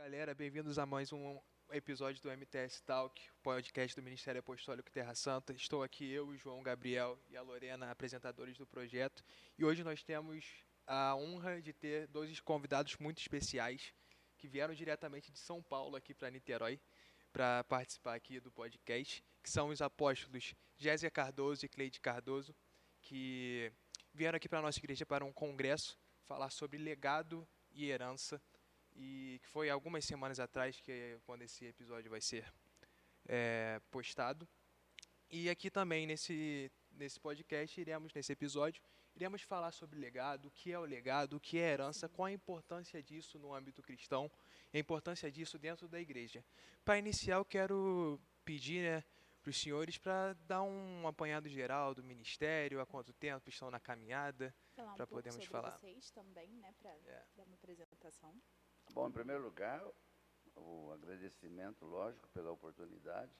galera, bem-vindos a mais um episódio do MTS Talk, podcast do Ministério Apostólico Terra Santa. Estou aqui eu, o João Gabriel e a Lorena, apresentadores do projeto. E hoje nós temos a honra de ter dois convidados muito especiais que vieram diretamente de São Paulo aqui para Niterói para participar aqui do podcast, que são os apóstolos Gésia Cardoso e Cleide Cardoso, que vieram aqui para a nossa igreja para um congresso falar sobre legado e herança. E que foi algumas semanas atrás, que é quando esse episódio vai ser postado. E aqui também, nesse podcast, nesse episódio, iremos falar sobre legado, o que é o legado, o que é herança, qual a importância disso no âmbito cristão, a importância disso dentro da igreja. Para iniciar, eu quero pedir, para os senhores para dar um apanhado geral do ministério, há quanto tempo estão na caminhada, Falar um para pouco podermos sobre falar. vocês também, né, para dar uma apresentação. Bom, em primeiro lugar, o agradecimento, lógico, pela oportunidade.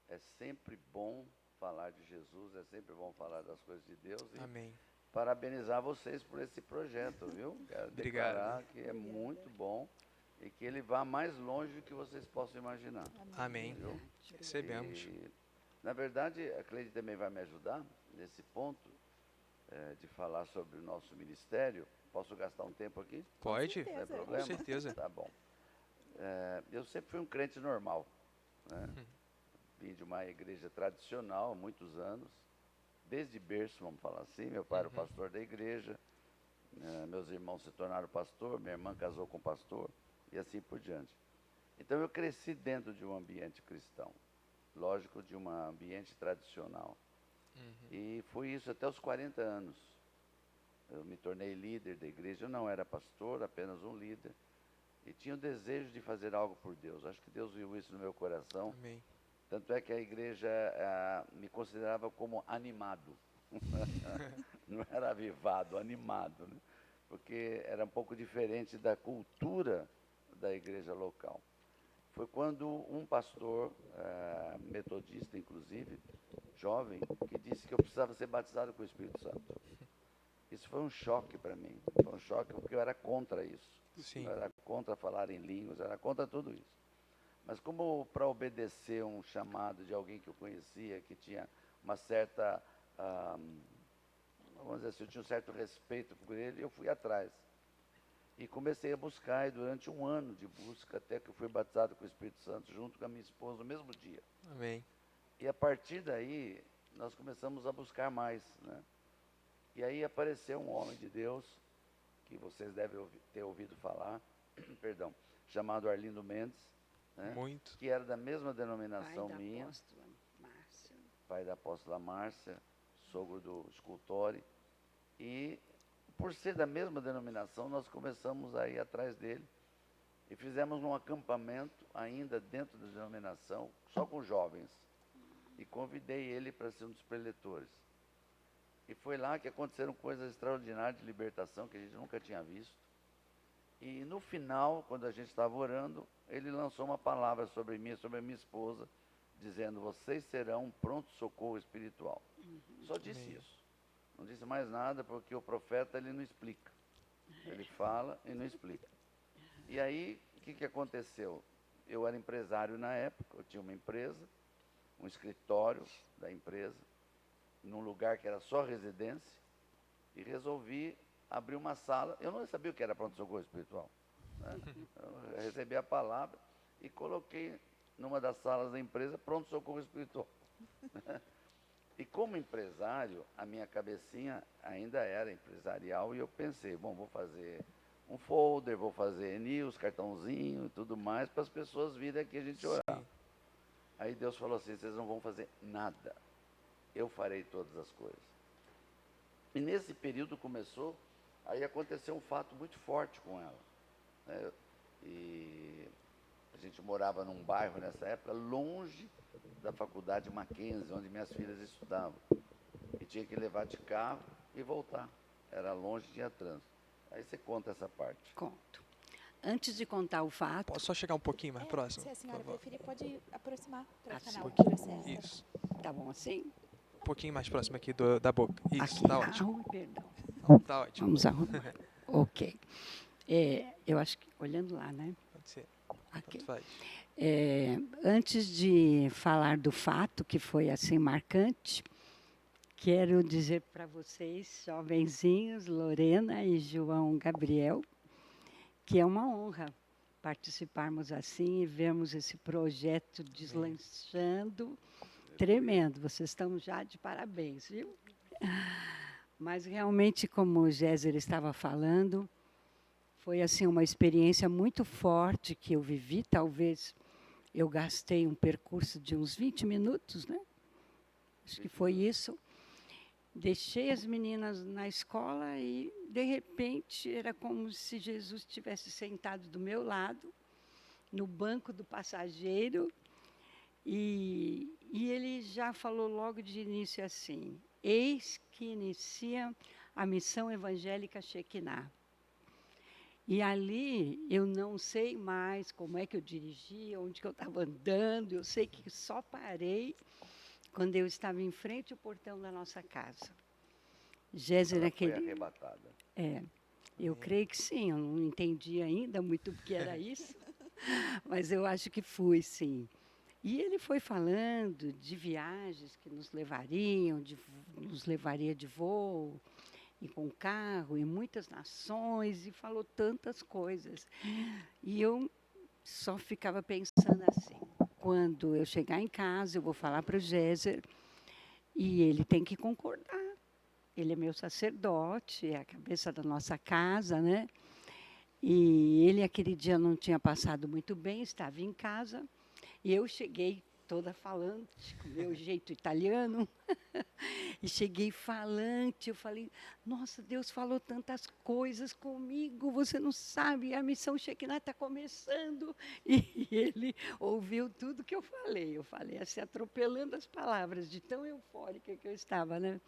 É sempre bom falar de Jesus, é sempre bom falar das coisas de Deus. E Amém. parabenizar vocês por esse projeto, viu? Quero Obrigado. declarar que é muito bom e que ele vá mais longe do que vocês possam imaginar. Amém. Viu? Recebemos. E, na verdade, a Cleide também vai me ajudar nesse ponto de falar sobre o nosso ministério. Posso gastar um tempo aqui? Pode? Não é certeza. problema? Com certeza. Tá bom. Eu sempre fui um crente normal, né? Vim de uma igreja tradicional há muitos anos, desde berço, vamos falar assim. Meu pai era o pastor da igreja, meus irmãos se tornaram pastor, minha irmã casou com pastor e assim por diante. Então eu cresci dentro de um ambiente cristão, lógico, de um ambiente tradicional. E foi isso até os 40 anos. Eu me tornei líder da igreja, eu não era pastor, apenas um líder. E tinha o desejo de fazer algo por Deus. Acho que Deus viu isso no meu coração. Amém. Tanto é que a igreja me considerava como animado. Não era avivado, animado. Né? Porque era um pouco diferente da cultura da igreja local. Foi quando um pastor, metodista inclusive, jovem, que disse que eu precisava ser batizado com o Espírito Santo. Isso foi um choque para mim. Foi um choque porque eu era contra isso. Sim. Eu era contra falar em línguas, eu era contra tudo isso. Mas como para obedecer um chamado de alguém que eu conhecia, que tinha uma certa, vamos dizer assim, eu tinha um certo respeito por ele, eu fui atrás. E comecei a buscar, e durante um ano de busca, até que eu fui batizado com o Espírito Santo, junto com a minha esposa, no mesmo dia. Amém. E a partir daí, nós começamos a buscar mais, né? E aí apareceu um homem de Deus, que vocês devem ter ouvido falar, perdão, chamado Arlindo Mendes, né? Muito. Que era da mesma denominação minha, Apóstola Márcia. pai da apóstola Márcia, sogro do Scultori. E por ser da mesma denominação, nós começamos a ir atrás dele e fizemos um acampamento ainda dentro da denominação, só com jovens. E convidei ele para ser um dos preletores. E foi lá que aconteceram coisas extraordinárias de libertação que a gente nunca tinha visto. E no final, quando a gente estava orando, ele lançou uma palavra sobre mim e sobre a minha esposa, dizendo: vocês serão um pronto-socorro espiritual. Só disse Amém. isso. Não disse mais nada, porque o profeta ele não explica. Ele fala e não explica. E aí, o que aconteceu? Eu era empresário na época, eu tinha uma empresa, um escritório da empresa, num lugar que era só residência, e resolvi abrir uma sala. Eu não sabia o que era pronto-socorro espiritual, né? Eu recebi a palavra e coloquei numa das salas da empresa pronto-socorro espiritual. E como empresário, a minha cabecinha ainda era empresarial e eu pensei, bom, vou fazer um folder, vou fazer news, cartãozinho e tudo mais, para as pessoas virem aqui a gente orar. Sim. Aí Deus falou assim: vocês não vão fazer nada, eu farei todas as coisas. E nesse período começou, aí aconteceu um fato muito forte com ela, né? E a gente morava num bairro nessa época, longe da faculdade Mackenzie, onde minhas filhas estudavam. E tinha que levar de carro e voltar. Era longe, tinha trânsito. Aí você conta essa parte. Conto. Antes de contar o fato, Posso só chegar um pouquinho mais próximo? Se a senhora por favor? preferir, pode aproximar para Assim. ficar na Um altura pouquinho. certa. Isso. tá bom assim? Um pouquinho mais próximo aqui da boca. Isso, Aqui. tá ótimo. Perdão. Tá ótimo. Vamos arrumar. Ok. Eu acho que, olhando lá, né? Pode ser. Ok. Tanto faz. Antes de falar do fato, que foi assim marcante, quero dizer para vocês, jovenzinhos, Lorena e João Gabriel, que é uma honra participarmos assim e vermos esse projeto deslanchando. Tremendo, vocês estão já de parabéns, viu? Mas realmente, como o Géser estava falando, foi assim uma experiência muito forte que eu vivi. Talvez eu gastei um percurso de uns 20 minutos, né? Acho que foi isso. Deixei as meninas na escola e, de repente, era como se Jesus tivesse sentado do meu lado, no banco do passageiro, e ele já falou logo de início assim: eis que inicia a missão evangélica Shekinah. E ali eu não sei mais como é que eu dirigia, onde que eu estava andando, eu sei que só parei quando eu estava em frente ao portão da nossa casa. Géser, Ela foi aquele. arrebatada. Eu creio que sim, eu não entendi ainda muito o que era isso, mas eu acho que fui, sim. E ele foi falando de viagens que nos levariam, nos levaria de voo, e com carro, em muitas nações, e falou tantas coisas. E eu só ficava pensando assim, quando eu chegar em casa, eu vou falar para o Géser, e ele tem que concordar. Ele é meu sacerdote, é a cabeça da nossa casa, né? E ele, aquele dia, não tinha passado muito bem, estava em casa. E eu cheguei toda falante, com o meu jeito italiano. E cheguei falante, eu falei, nossa, Deus falou tantas coisas comigo, você não sabe, a missão Shekinah está começando. E ele ouviu tudo que eu falei assim, atropelando as palavras, de tão eufórica que eu estava, né?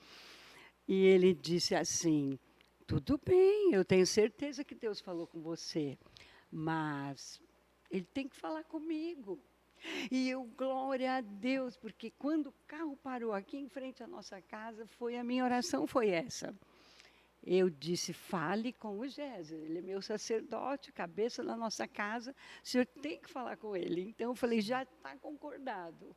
E ele disse assim, tudo bem, eu tenho certeza que Deus falou com você, mas ele tem que falar comigo. E eu, glória a Deus, porque quando o carro parou aqui em frente à nossa casa, a minha oração foi essa. Eu disse, fale com o Géser, ele é meu sacerdote, cabeça da nossa casa, o senhor tem que falar com ele. Então eu falei, já está concordado.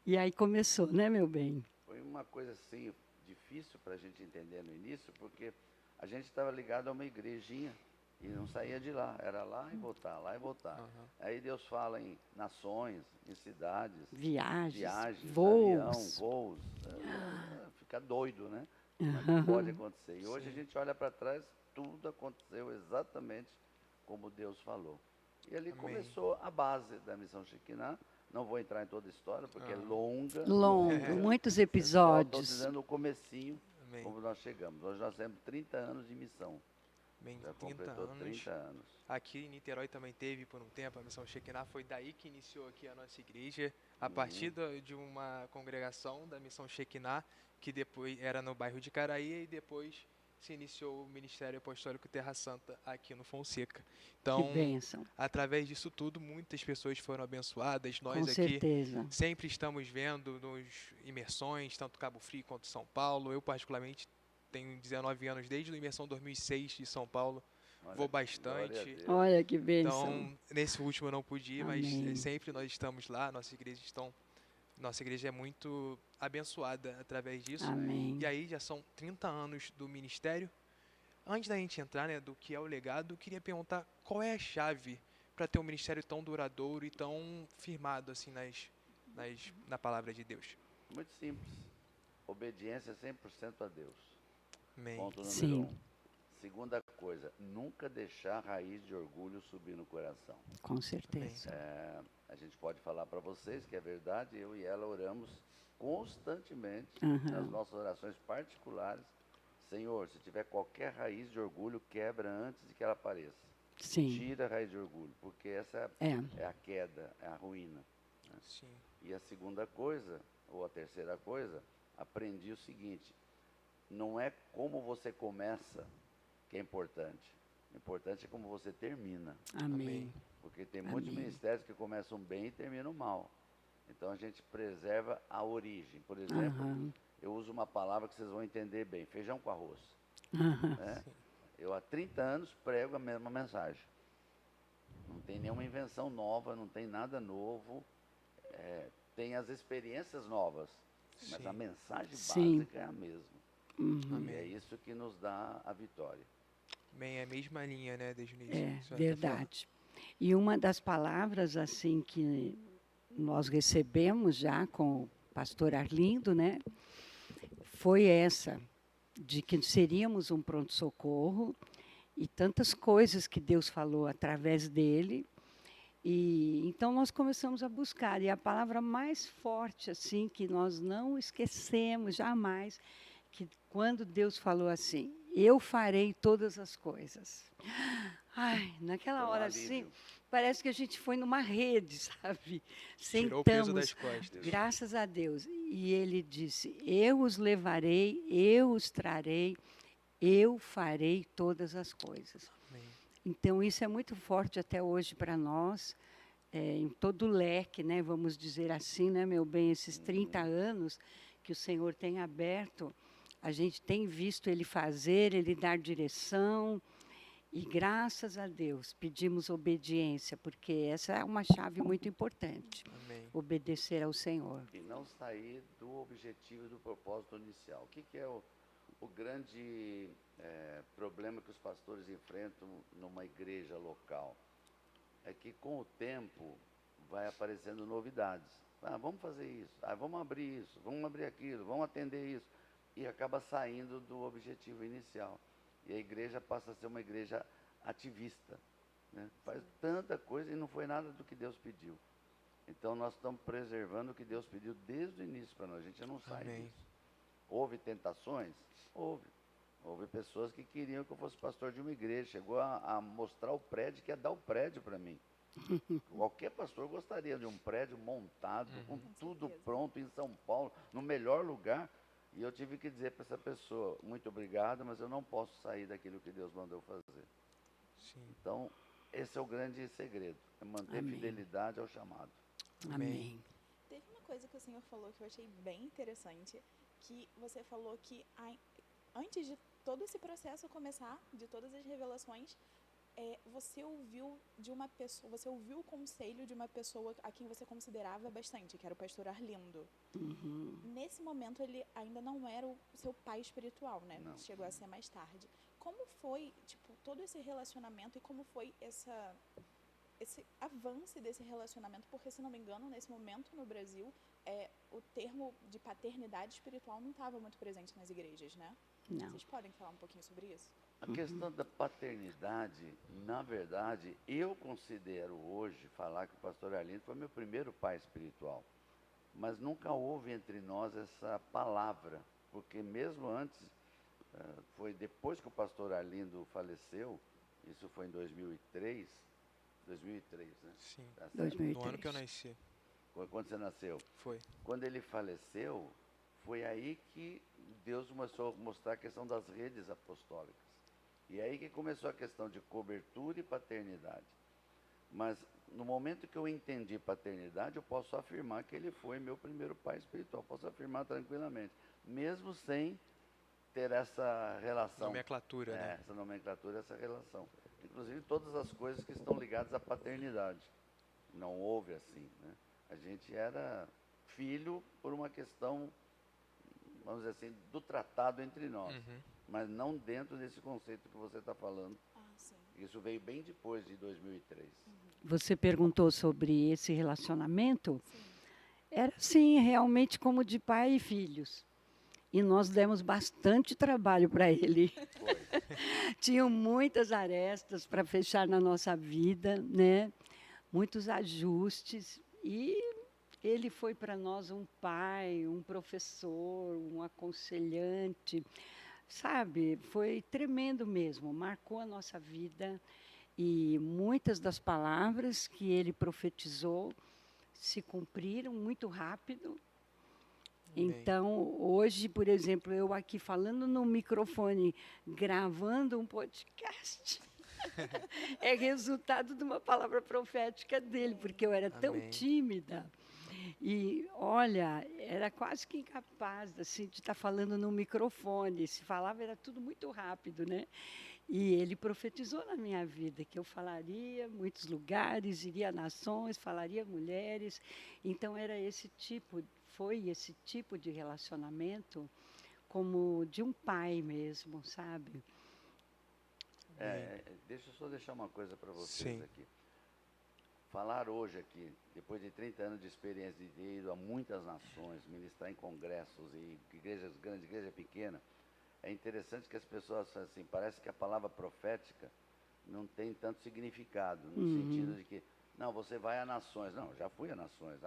E aí começou, né, meu bem? Foi uma coisa assim, difícil para a gente entender no início, porque a gente estava ligado a uma igrejinha e não saía de lá, era lá e voltar, lá e voltar. Uhum. Aí Deus fala em nações, em cidades, Viagens, avião, voos. voos, fica doido, né? Como é que pode acontecer? E hoje a Sim. gente olha para trás, tudo aconteceu exatamente como Deus falou. E ali Amém. começou a base da missão Shekinah. Não vou entrar em toda a história, porque é longa. Longo, muitos Estou episódios. dizendo o comecinho, Amém. como nós chegamos. Hoje nós temos 30 anos de missão. Amém. Já 30 completou anos. 30 anos. Aqui em Niterói também teve por um tempo a missão Shekinah, foi daí que iniciou aqui a nossa igreja, a partir de uma congregação da missão Shekinah, que depois era no bairro de Caraí, e depois se iniciou o Ministério Apostólico Terra Santa aqui no Fonseca. Que Então, bênção, através disso tudo, muitas pessoas foram abençoadas. Nós com aqui certeza. sempre estamos vendo nos imersões, tanto Cabo Frio quanto São Paulo. Eu, particularmente, tenho 19 anos desde a imersão 2006 de São Paulo. Olha, Vou glória a bastante. Deus. Olha que bênção. Então, nesse último eu não pude ir, mas Amém. sempre nós estamos lá, nossa igreja é muito abençoada através disso. Amém. E aí já são 30 anos do ministério. Antes da gente entrar, né, do que é o legado, eu queria perguntar qual é a chave para ter um ministério tão duradouro e tão firmado assim na palavra de Deus. Muito simples. Obediência 100% a Deus. Amém. Ponto número Sim. 1. Segunda coisa, nunca deixar a raiz de orgulho subir no coração. Com certeza. A gente pode falar para vocês que é verdade, eu e ela oramos constantemente nas nossas orações particulares. Senhor, se tiver qualquer raiz de orgulho, quebra antes de que ela apareça. Sim. Tira a raiz de orgulho, porque essa é a queda, é a ruína. Né? Sim. E a segunda coisa, ou a terceira coisa, aprendi o seguinte, não é como você começa que é importante. O importante é como você termina. Amém. Porque tem muitos ministérios que começam bem e terminam mal. Então a gente preserva a origem. Por exemplo, eu uso uma palavra que vocês vão entender bem, feijão com arroz. Né? Eu há 30 anos prego a mesma mensagem. Não tem nenhuma invenção nova, não tem nada novo. Tem as experiências novas, mas Sim. a mensagem Sim. básica é a mesma. E é isso que nos dá a vitória. Bem, é a mesma linha, né, desde o início. É que o senhor tá verdade. E uma das palavras assim que nós recebemos já com o pastor Arlindo, né, foi essa, de que seríamos um pronto-socorro e tantas coisas que Deus falou através dele. E então nós começamos a buscar, e a palavra mais forte assim que nós não esquecemos jamais, que quando Deus falou assim: eu farei todas as coisas. Ai, naquela Foi um hora assim, alívio. parece que a gente foi numa rede, sabe? Tirou o peso Sentamos, das costas. graças a Deus. E ele disse: eu os levarei, eu os trarei, eu farei todas as coisas. Amém. Então, isso é muito forte até hoje para nós, em todo o leque, né, vamos dizer assim, né, meu bem, esses 30 anos que o Senhor tem aberto, a gente tem visto Ele fazer, Ele dar direção, e graças a Deus pedimos obediência, porque essa é uma chave muito importante, Amém. obedecer ao Senhor. E não sair do objetivo e do propósito inicial. O que é o grande problema que os pastores enfrentam numa igreja local? É que com o tempo vai aparecendo novidades. Vamos fazer isso, vamos abrir isso, vamos abrir aquilo, vamos atender isso. E acaba saindo do objetivo inicial. E a igreja passa a ser uma igreja ativista, né? Faz tanta coisa e não foi nada do que Deus pediu. Então nós estamos preservando o que Deus pediu desde o início para nós. A gente não sai Amém. disso. Houve tentações? Houve. Houve pessoas que queriam que eu fosse pastor de uma igreja. Chegou a mostrar o prédio, que ia dar o prédio para mim. Qualquer pastor gostaria de um prédio montado, com tudo certeza. pronto em São Paulo, no melhor lugar. E eu tive que dizer para essa pessoa: muito obrigado, mas eu não posso sair daquilo que Deus mandou fazer. Sim. Então, esse é o grande segredo, é manter Amém. fidelidade ao chamado. Amém. Teve uma coisa que o senhor falou que eu achei bem interessante, que você falou que antes de todo esse processo começar, de todas as revelações, você ouviu de uma pessoa, você ouviu o conselho de uma pessoa a quem você considerava bastante, que era o pastor Arlindo. Nesse momento ele ainda não era o seu pai espiritual, né? Não. Chegou a ser mais tarde. Como foi, tipo, todo esse relacionamento e como foi esse avanço desse relacionamento? Porque, se não me engano, nesse momento no Brasil, o termo de paternidade espiritual não estava muito presente nas igrejas, né? Não. Vocês podem falar um pouquinho sobre isso? A questão da paternidade, na verdade, eu considero hoje falar que o pastor Arlindo foi meu primeiro pai espiritual. Mas nunca houve entre nós essa palavra, porque mesmo antes, foi depois que o pastor Arlindo faleceu, isso foi em 2003, né? Sim. Tá certo? 2003. No ano que eu nasci. Quando você nasceu. Foi. Quando ele faleceu, foi aí que Deus começou a mostrar a questão das redes apostólicas. E aí que começou a questão de cobertura e paternidade. Mas no momento que eu entendi paternidade, eu posso afirmar que ele foi meu primeiro pai espiritual. Posso afirmar tranquilamente, mesmo sem ter essa relação. Nomenclatura, né? Essa nomenclatura, essa relação. Inclusive todas as coisas que estão ligadas à paternidade. Não houve assim, né? A gente era filho por uma questão, vamos dizer assim, do tratado entre nós. Mas não dentro desse conceito que você está falando. Sim. Isso veio bem depois de 2003. Você perguntou sobre esse relacionamento? Era sim, realmente como de pai e filhos. E nós demos bastante trabalho para ele. Foi. Tinham muitas arestas para fechar na nossa vida, né? Muitos ajustes. E ele foi para nós um pai, um professor, um aconselhante. Sabe, foi tremendo mesmo, marcou a nossa vida. E muitas das palavras que ele profetizou se cumpriram muito rápido. Amém. Então, hoje, por exemplo, eu aqui falando no microfone, gravando um podcast, é resultado de uma palavra profética dele, porque eu era tão Amém. tímida. E, olha, era quase que incapaz assim, de estar falando no microfone. Se falava, era tudo muito rápido, né? E ele profetizou na minha vida que eu falaria muitos lugares, iria a nações, falaria mulheres. Então foi esse tipo de relacionamento como de um pai mesmo, sabe? Deixa eu só deixar uma coisa para vocês Sim. aqui. Falar hoje aqui, depois de 30 anos de experiência de ter ido a muitas nações, ministrar em congressos e igrejas grandes, igreja pequena, é interessante que as pessoas, assim, parece que a palavra profética não tem tanto significado, no sentido de que, não, você vai a nações. Não, já fui a nações.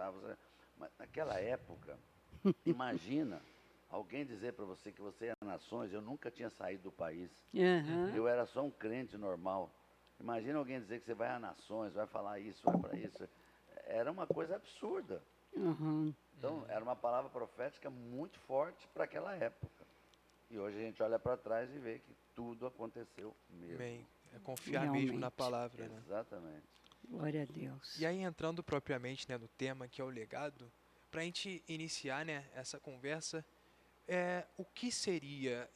Mas naquela época, imagina alguém dizer para você que você ia a nações, eu nunca tinha saído do país. Aham. Eu era só um crente normal. Imagina alguém dizer que você vai a nações, vai falar isso, vai para isso. Era uma coisa absurda. Uhum. Então, era uma palavra profética muito forte para aquela época. E hoje a gente olha para trás e vê que tudo aconteceu mesmo. Amém. É confiar mesmo na Realmente. palavra, né? Exatamente. Glória a Deus. E aí, entrando propriamente, né, no tema que é o legado, para a gente iniciar, né, essa conversa, o que seria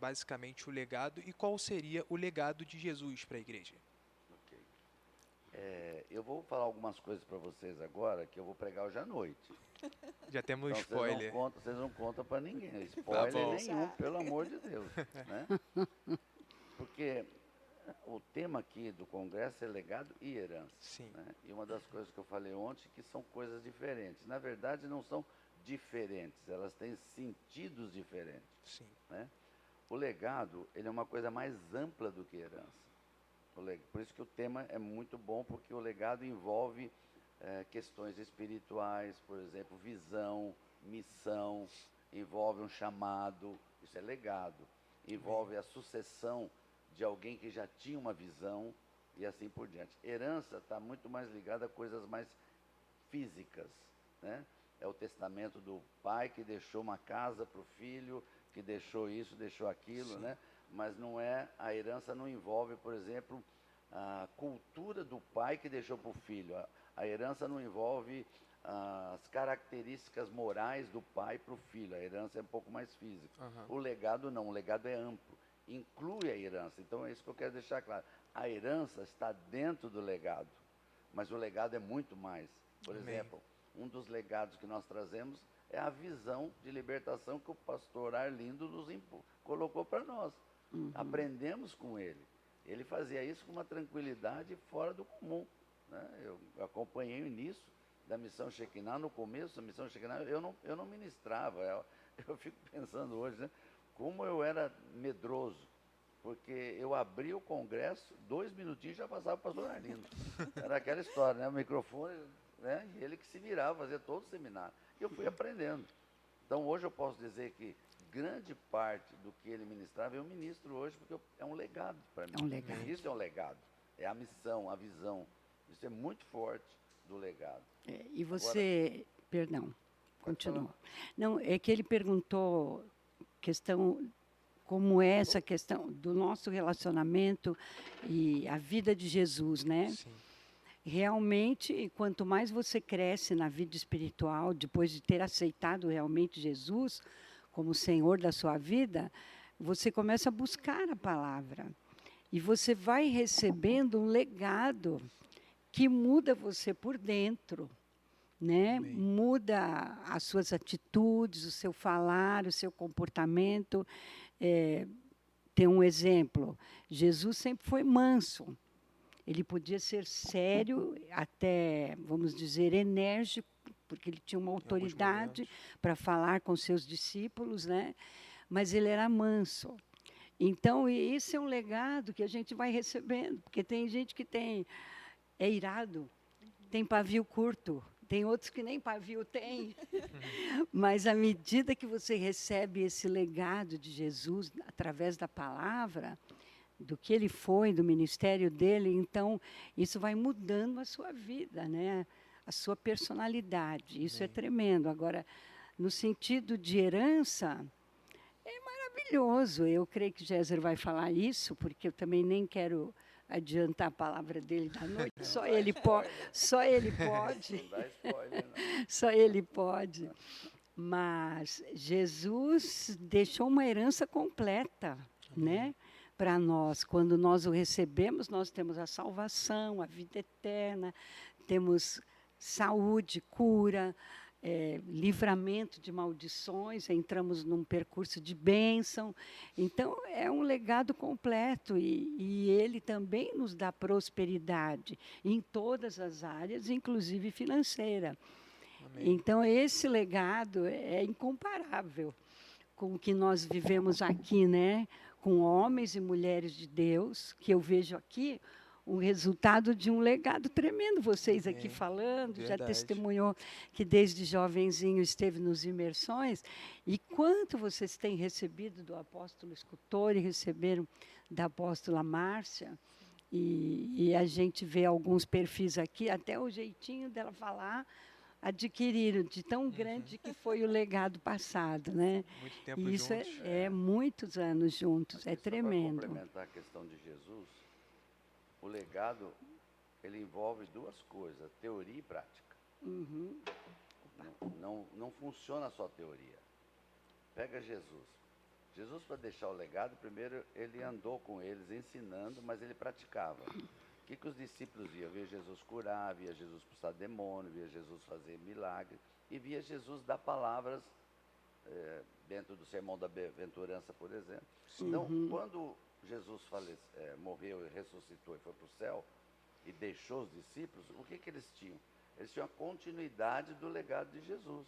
basicamente o legado e qual seria o legado de Jesus para a igreja? Ok. Eu vou falar algumas coisas para vocês agora que eu vou pregar hoje à noite. Já temos Então spoiler. vocês não contam para ninguém. Spoiler bom. nenhum, pelo amor de Deus. Né? Porque o tema aqui do congresso é legado e herança. Sim. Né? E uma das coisas que eu falei ontem que são coisas diferentes. Na verdade, não são diferentes, elas têm sentidos diferentes. Sim. Né? O legado, ele é uma coisa mais ampla do que herança. Por isso que o tema é muito bom, porque o legado envolve questões espirituais, por exemplo, visão, missão, envolve um chamado, isso é legado. Envolve a sucessão de alguém que já tinha uma visão e assim por diante. Herança está muito mais ligada a coisas mais físicas, né? É o testamento do pai que deixou uma casa para o filho, que deixou isso, deixou aquilo, né? Mas não é, a herança não envolve, por exemplo, a cultura do pai que deixou para o filho. A herança não envolve as características morais do pai para o filho. A herança é um pouco mais física. Uhum. O legado não, o legado é amplo, inclui a herança. Então é isso que eu quero deixar claro. A herança está dentro do legado, mas o legado é muito mais. Por Amém. exemplo, um dos legados que nós trazemos é a visão de libertação que o pastor Arlindo nos colocou para nós. Aprendemos com ele. Ele fazia isso com uma tranquilidade fora do comum. Né? Eu acompanhei o início da Missão Shekinah. No começo da Missão Shekinah, eu não ministrava. Eu fico pensando hoje, né? Como eu era medroso. Porque eu abri o congresso, 2 minutinhos já passava o pastor Arlindo. Era aquela história, né? O microfone, né? E ele que se virava, fazia todo o seminário. E eu fui aprendendo. Então hoje eu posso dizer que grande parte do que ele ministrava, eu ministro hoje, porque é um legado para mim. É um legado. Isso é um legado. É a missão, a visão. Isso é muito forte do legado. E você, perdão, Pode continua. falar. Não, é que ele perguntou como é essa questão do nosso relacionamento e a vida de Jesus, né? Sim. Realmente, quanto mais você cresce na vida espiritual, depois de ter aceitado realmente Jesus como Senhor da sua vida, você começa a buscar a palavra. E você vai recebendo um legado que muda você por dentro, né? Amém. Muda as suas atitudes, o seu falar, o seu comportamento. Tem um exemplo, Jesus sempre foi manso. Ele podia ser sério, até, vamos dizer, enérgico, porque ele tinha uma autoridade para falar com seus discípulos, né? Mas ele era manso. Então, isso é um legado que a gente vai recebendo, porque tem gente que é irado, tem pavio curto, tem outros que nem pavio tem. Mas à medida que você recebe esse legado de Jesus através da palavra, do que ele foi, do ministério dele, então isso vai mudando a sua vida, né? A sua personalidade. Isso é tremendo. Agora, no sentido de herança, é maravilhoso. Eu creio que Géser vai falar isso, porque eu também nem quero adiantar a palavra dele da noite. Só ele pode. Só ele pode. Não dá spoiler, não. Só ele pode. Mas Jesus deixou uma herança completa. né? Para nós, quando nós o recebemos, nós temos a salvação, a vida eterna, temos saúde, cura, livramento de maldições, entramos num percurso de bênção. Então, é um legado completo e ele também nos dá prosperidade em todas as áreas, inclusive financeira. Amém. Então, esse legado é incomparável com o que nós vivemos aqui, né? Com homens e mulheres de Deus, que eu vejo aqui um resultado de um legado tremendo. Vocês aqui Amém. falando, já Verdade. testemunhou que desde jovenzinho esteve nos imersões. E quanto vocês têm recebido do apóstolo escultor e receberam da apóstola Márcia. E a gente vê alguns perfis aqui, até o jeitinho dela falar, adquiriram de tão grande que foi o legado passado, né? Muito tempo E isso juntos. é muitos anos juntos, é Aqui, só para tremendo. complementar a questão de Jesus, o legado, ele envolve duas coisas, teoria e prática. Uhum. Não funciona só teoria. Pega Jesus. Jesus, para deixar o legado, primeiro ele andou com eles ensinando, mas ele praticava. O que os discípulos viam? Via Jesus curar, via Jesus expulsar demônio, via Jesus fazer milagre e via Jesus dar palavras dentro do sermão da bem-aventurança, por exemplo. Então, quando Jesus morreu e ressuscitou e foi para o céu e deixou os discípulos, o que eles tinham? Eles tinham a continuidade do legado de Jesus.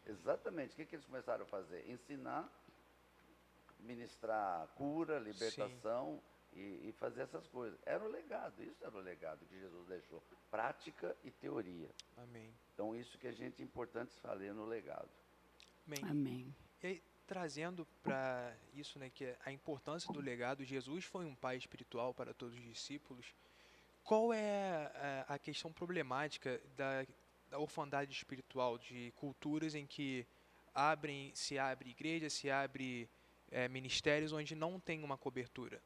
Exatamente. O que eles começaram a fazer? Ensinar, ministrar cura, libertação e fazer essas coisas. Era o legado, isso era o legado que Jesus deixou. Prática e teoria. Amém. Então, isso que a gente é importante fazer no legado. Amém. Amém. E aí, trazendo para isso, né, que é a importância do legado, Jesus foi um pai espiritual para todos os discípulos. Qual é a questão problemática da orfandade espiritual, de culturas em que se abre igreja, se abre ministérios onde não tem uma cobertura?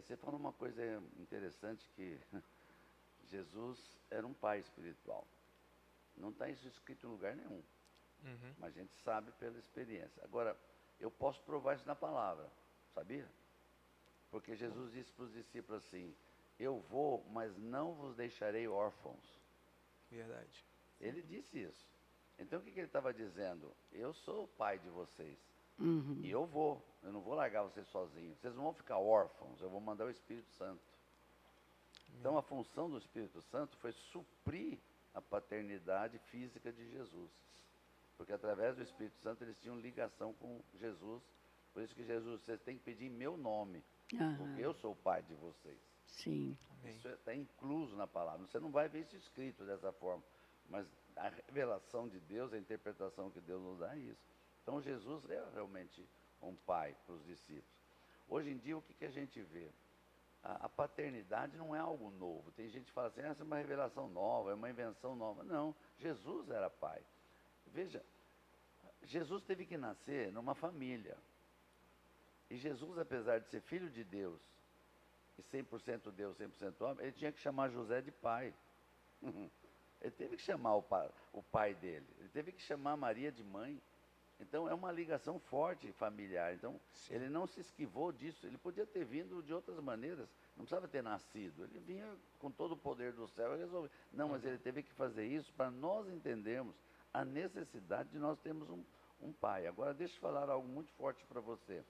Você falou uma coisa interessante, que Jesus era um pai espiritual. Não está isso escrito em lugar nenhum, mas a gente sabe pela experiência. Agora, eu posso provar isso na palavra, sabia? Porque Jesus disse para os discípulos assim, eu vou, mas não vos deixarei órfãos. Verdade. Ele disse isso. Então, o que ele estava dizendo? Eu sou o pai de vocês. E eu não vou largar vocês sozinhos. Vocês não vão ficar órfãos, eu vou mandar o Espírito Santo. Então, a função do Espírito Santo foi suprir a paternidade física de Jesus. Porque através do Espírito Santo eles tinham ligação com Jesus. Por isso que Jesus, vocês têm que pedir em meu nome. Porque eu sou o pai de vocês. Sim. Amém. Isso está incluso na palavra. Você não vai ver isso escrito dessa forma. Mas a revelação de Deus, a interpretação que Deus nos dá é isso. Então Jesus é realmente um pai para os discípulos. Hoje em dia, o que a gente vê? A paternidade não é algo novo. Tem gente que fala assim, essa é uma revelação nova, é uma invenção nova. Não, Jesus era pai. Veja, Jesus teve que nascer numa família. E Jesus, apesar de ser filho de Deus, e 100% Deus, 100% homem, ele tinha que chamar José de pai. Ele teve que chamar o pai dele. Ele teve que chamar Maria de mãe. Então, é uma ligação forte familiar. Então, ele não se esquivou disso. Ele podia ter vindo de outras maneiras. Não precisava ter nascido. Ele vinha com todo o poder do céu e resolveu. Não, mas ele teve que fazer isso para nós entendermos a necessidade de nós termos um pai. Agora, deixa eu falar algo muito forte para você.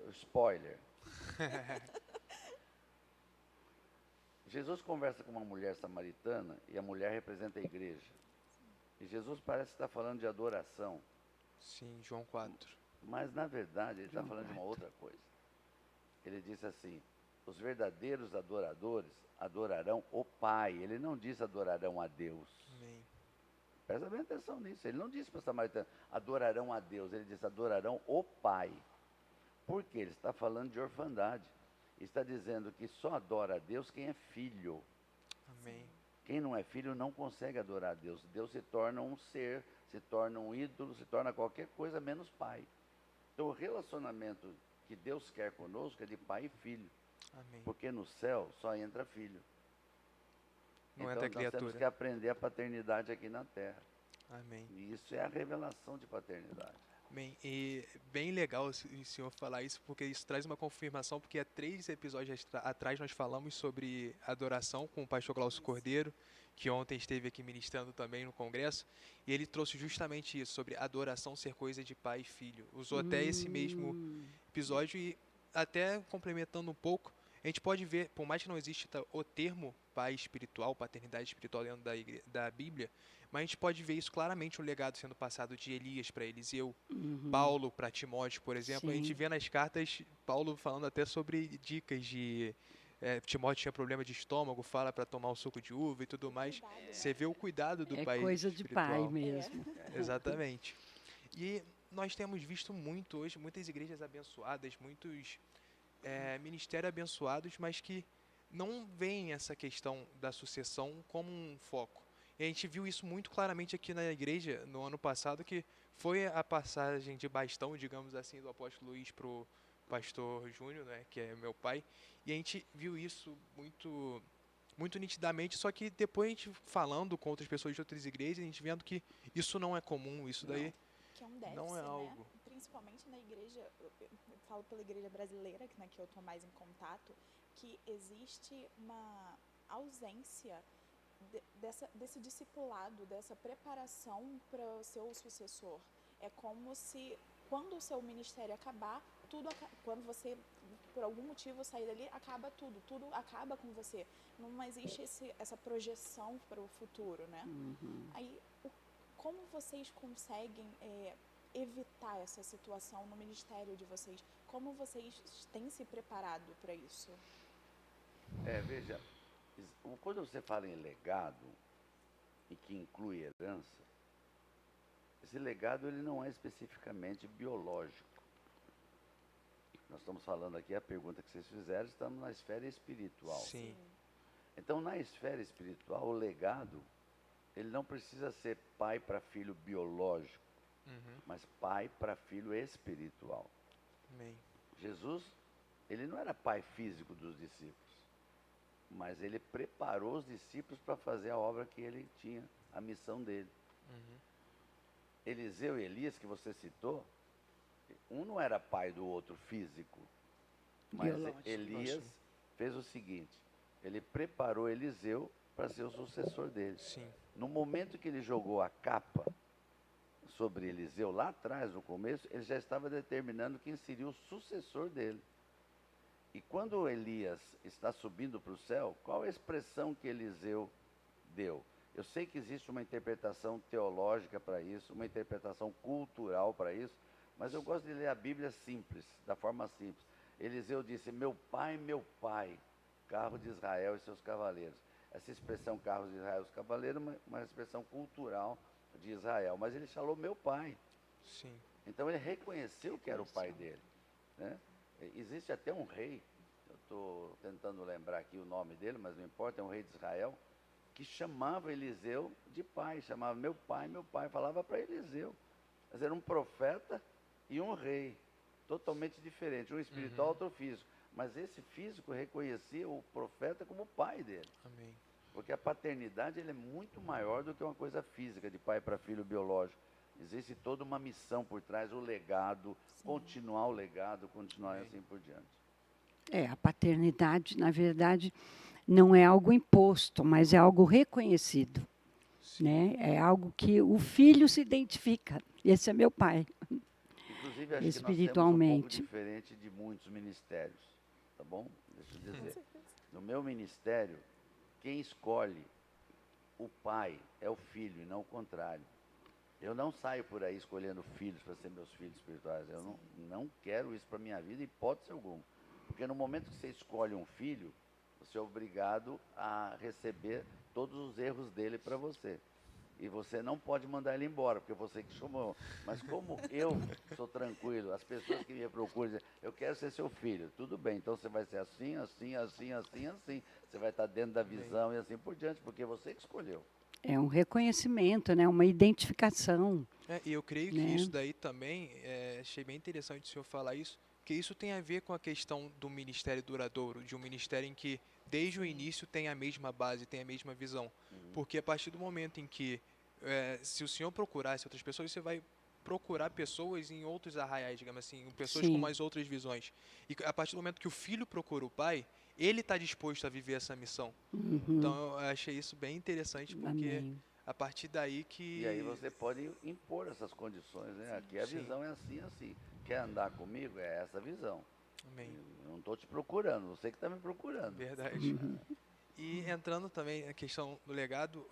Spoiler. Jesus conversa com uma mulher samaritana e a mulher representa a igreja. E Jesus parece estar falando de adoração. Sim, João 4. Mas, na verdade, ele está falando de uma outra coisa. Ele disse assim, os verdadeiros adoradores adorarão o Pai. Ele não diz adorarão a Deus. Amém. Presta bem atenção nisso. Ele não disse para a samaritana, adorarão a Deus. Ele disse, adorarão o Pai. Por quê? Ele está falando de orfandade. Está dizendo que só adora a Deus quem é filho. Amém. Quem não é filho não consegue adorar a Deus. Deus se torna um ser, se torna um ídolo, se torna qualquer coisa menos pai. Então o relacionamento que Deus quer conosco é de pai e filho. Amém. Porque no céu só entra filho. Não então entra nós temos criatura. que aprender a paternidade aqui na terra. Amém. E isso é a revelação de paternidade. Bem, e bem legal o senhor falar isso, porque isso traz uma confirmação, porque há 3 episódios atrás nós falamos sobre adoração com o pastor Glaucio Cordeiro, que ontem esteve aqui ministrando também no congresso, e ele trouxe justamente isso, sobre adoração ser coisa de pai e filho. Usou até esse mesmo Hum, episódio e até complementando um pouco, a gente pode ver, por mais que não exista o termo pai espiritual, paternidade espiritual dentro da Bíblia, mas a gente pode ver isso claramente, um legado sendo passado de Elias para Eliseu, uhum, Paulo para Timóteo, por exemplo. A gente sim. vê nas cartas Paulo falando até sobre dicas de Timóteo tinha problema de estômago, fala para tomar um suco de uva e tudo O mais. cuidado, Você né? vê o cuidado do É pai coisa de pai espiritual. mesmo. Exatamente. E nós temos visto muito hoje, muitas igrejas abençoadas, muitos ministérios abençoados, mas que não veem essa questão da sucessão como um foco. E a gente viu isso muito claramente aqui na igreja no ano passado, que foi a passagem de bastão, digamos assim, do apóstolo Luiz para o pastor Júnior, né, que é meu pai. E a gente viu isso muito nitidamente, só que depois a gente falando com outras pessoas de outras igrejas, a gente vendo que isso não é comum, isso daí Não. Que é um não é déficit, né? algo. Principalmente na igreja, eu falo pela igreja brasileira, que, né, que eu estou mais em contato, que existe uma ausência desse discipulado, dessa preparação para o seu sucessor. É como se, quando o seu ministério acabar, quando você, por algum motivo, sair dali, acaba tudo acaba com você. Não existe essa projeção para o futuro, né? Uhum. Aí, como vocês conseguem evitar essa situação no ministério de vocês? Como vocês têm se preparado para isso? Veja, quando você fala em legado, e que inclui herança, esse legado ele não é especificamente biológico. Nós estamos falando aqui, a pergunta que vocês fizeram, estamos na esfera espiritual. Sim. Então, na esfera espiritual, o legado, ele não precisa ser pai para filho biológico, Uhum. mas pai para filho espiritual. Amém. Jesus, ele não era pai físico dos discípulos, mas ele preparou os discípulos para fazer a obra que ele tinha, a missão dele. Uhum. Eliseu e Elias, que você citou, um não era pai do outro físico, mas Biológico. Elias fez o seguinte, ele preparou Eliseu para ser o sucessor dele. Sim. No momento que ele jogou a capa sobre Eliseu, lá atrás, no começo, ele já estava determinando quem seria o sucessor dele. E quando Elias está subindo para o céu, qual é a expressão que Eliseu deu? Eu sei que existe uma interpretação teológica para isso, uma interpretação cultural para isso, mas eu gosto de ler a Bíblia simples, da forma simples. Eliseu disse, meu pai, carro de Israel e seus cavaleiros. Essa expressão carro de Israel e seus cavaleiros é uma expressão cultural de Israel, mas ele falou meu pai. Sim. Então ele reconheceu que era o pai dele, né? Existe até um rei, eu estou tentando lembrar aqui o nome dele, mas não importa, é um rei de Israel, que chamava Eliseu de pai, chamava meu pai, falava para Eliseu. Mas era um profeta e um rei, totalmente diferente, um espiritual, outro físico. Mas esse físico reconhecia o profeta como pai dele. Amém. Porque a paternidade ele é muito maior do que uma coisa física, de pai para filho biológico. Existe toda uma missão por trás, o legado, continuar o legado, continuar assim por diante. A paternidade, na verdade, não é algo imposto, mas é algo reconhecido. Sim. Né? É algo que o filho se identifica. Esse é meu pai. Inclusive, acho que nós temos um pouco Espiritualmente. diferente de muitos ministérios, tá bom? Deixa eu Com dizer. certeza. No meu ministério, quem escolhe o pai é o filho e não o contrário. Eu não saio por aí escolhendo filhos para ser meus filhos espirituais. Eu não quero isso para a minha vida, hipótese alguma. Porque no momento que você escolhe um filho, você é obrigado a receber todos os erros dele para você. E você não pode mandar ele embora, porque você que chamou. Mas como eu sou tranquilo, as pessoas que me procuram dizem, eu quero ser seu filho. Tudo bem, então você vai ser assim, assim, assim, assim, assim. Você vai estar dentro da visão e assim por diante, porque você que escolheu. É um reconhecimento, né? Uma identificação. E eu creio que Né? isso daí também, achei bem interessante o senhor falar isso, porque isso tem a ver com a questão do ministério duradouro, de um ministério em que desde o início tem a mesma base, tem a mesma visão. Porque a partir do momento em que, se o senhor procurasse outras pessoas, você vai procurar pessoas em outros arraiais, digamos assim, pessoas Sim. com mais outras visões. E a partir do momento que o filho procura o pai, ele está disposto a viver essa missão. Uhum. Então eu achei isso bem interessante, porque Amém. a partir daí E aí que... você pode impor essas condições, né? Aqui a Sim. visão é assim, assim. Quer andar comigo? É essa visão. Amém. Eu não estou te procurando, você que está me procurando. Verdade. E entrando também na questão do legado,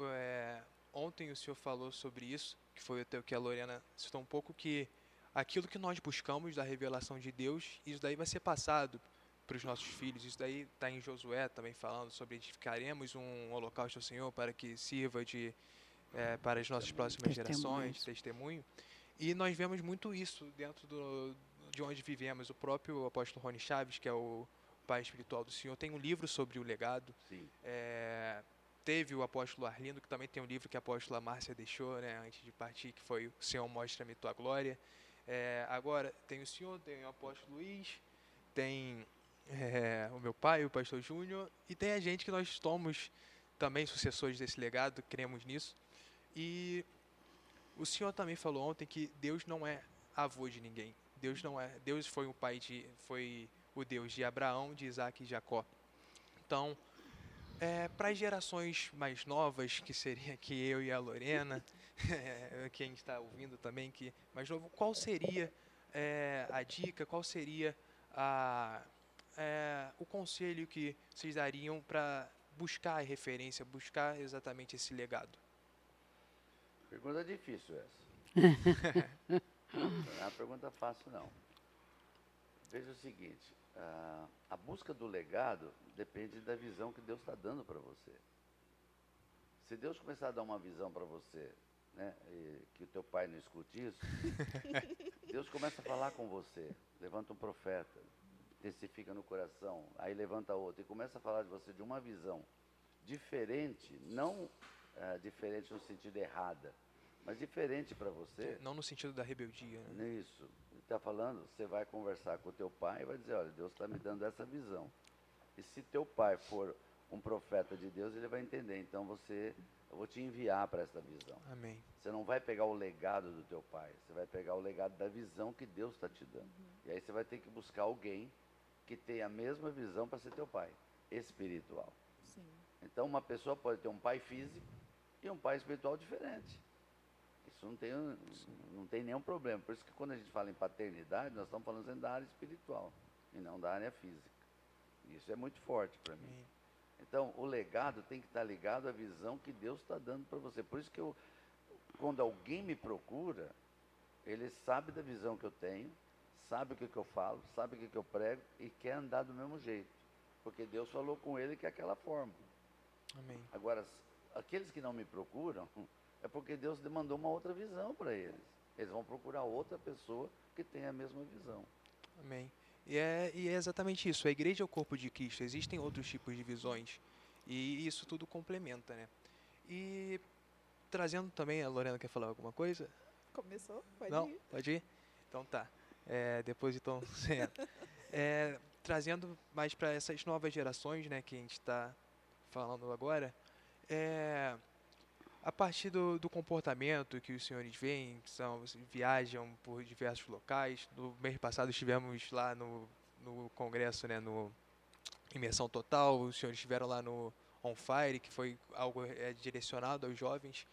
ontem o senhor falou sobre isso, que foi até o que a Lorena citou um pouco, que aquilo que nós buscamos da revelação de Deus, isso daí vai ser passado para os nossos filhos. Isso daí está em Josué também falando sobre edificaremos um holocausto ao Senhor para que sirva para as nossas próximas gerações, testemunho. E nós vemos muito isso dentro de onde vivemos. O próprio apóstolo Rony Chaves, que é o pai espiritual do Senhor, tem um livro sobre o legado. Sim. Teve o apóstolo Arlindo, que também tem um livro que a apóstola Márcia deixou, né, antes de partir, que foi O Senhor Mostra-me Tua Glória. Agora, tem o senhor, tem o apóstolo Luiz, tem o meu pai, o pastor Júnior, e tem a gente que nós somos também sucessores desse legado, cremos nisso. E o senhor também falou ontem que Deus não é avô de ninguém. Deus foi foi o Deus de Abraão, de Isaac e Jacó. Então, para as gerações mais novas, que seria aqui eu e a Lorena, quem está ouvindo também, que mais novo, qual seria a dica, qual seria o conselho que vocês dariam para buscar a referência, buscar exatamente esse legado? Pergunta difícil essa. Não é uma pergunta fácil, não. Veja o seguinte, a busca do legado depende da visão que Deus está dando para você. Se Deus começar a dar uma visão para você, né, e que o teu pai não escute isso, Deus começa a falar com você, levanta um profeta, testifica no coração, aí levanta outro e começa a falar de você de uma visão diferente, não diferente no sentido errada, mas diferente para você. Não no sentido da rebeldia, né? Isso. Ele está falando, você vai conversar com o teu pai e vai dizer, olha, Deus está me dando essa visão. E se teu pai for um profeta de Deus, ele vai entender. Então eu vou te enviar para essa visão. Amém. Você não vai pegar o legado do teu pai, você vai pegar o legado da visão que Deus está te dando. E aí você vai ter que buscar alguém que tenha a mesma visão para ser teu pai, espiritual. Sim. Então uma pessoa pode ter um pai físico e um pai espiritual diferente. Isso não tem nenhum problema. Por isso que quando a gente fala em paternidade, nós estamos falando da área espiritual e não da área física. Isso é muito forte para mim. Amém. Então, o legado tem que estar ligado à visão que Deus está dando para você. Por isso que quando alguém me procura, ele sabe da visão que eu tenho, sabe o que eu falo, sabe o que eu prego e quer andar do mesmo jeito. Porque Deus falou com ele que é aquela forma. Amém. Agora, aqueles que não me procuram, é porque Deus demandou uma outra visão para eles. Eles vão procurar outra pessoa que tenha a mesma visão. Amém. E é exatamente isso. A igreja é o corpo de Cristo. Existem outros tipos de visões. E isso tudo complementa, né? E trazendo também, a Lorena quer falar alguma coisa? Começou? Pode Não? ir. Pode ir? Então tá. Depois então, trazendo mais para essas novas gerações, né, que a gente está falando agora, a partir do comportamento que os senhores veem, viajam por diversos locais. No mês passado estivemos lá no congresso, né, no Imersão Total. Os senhores estiveram lá no On Fire, que foi algo direcionado aos jovens.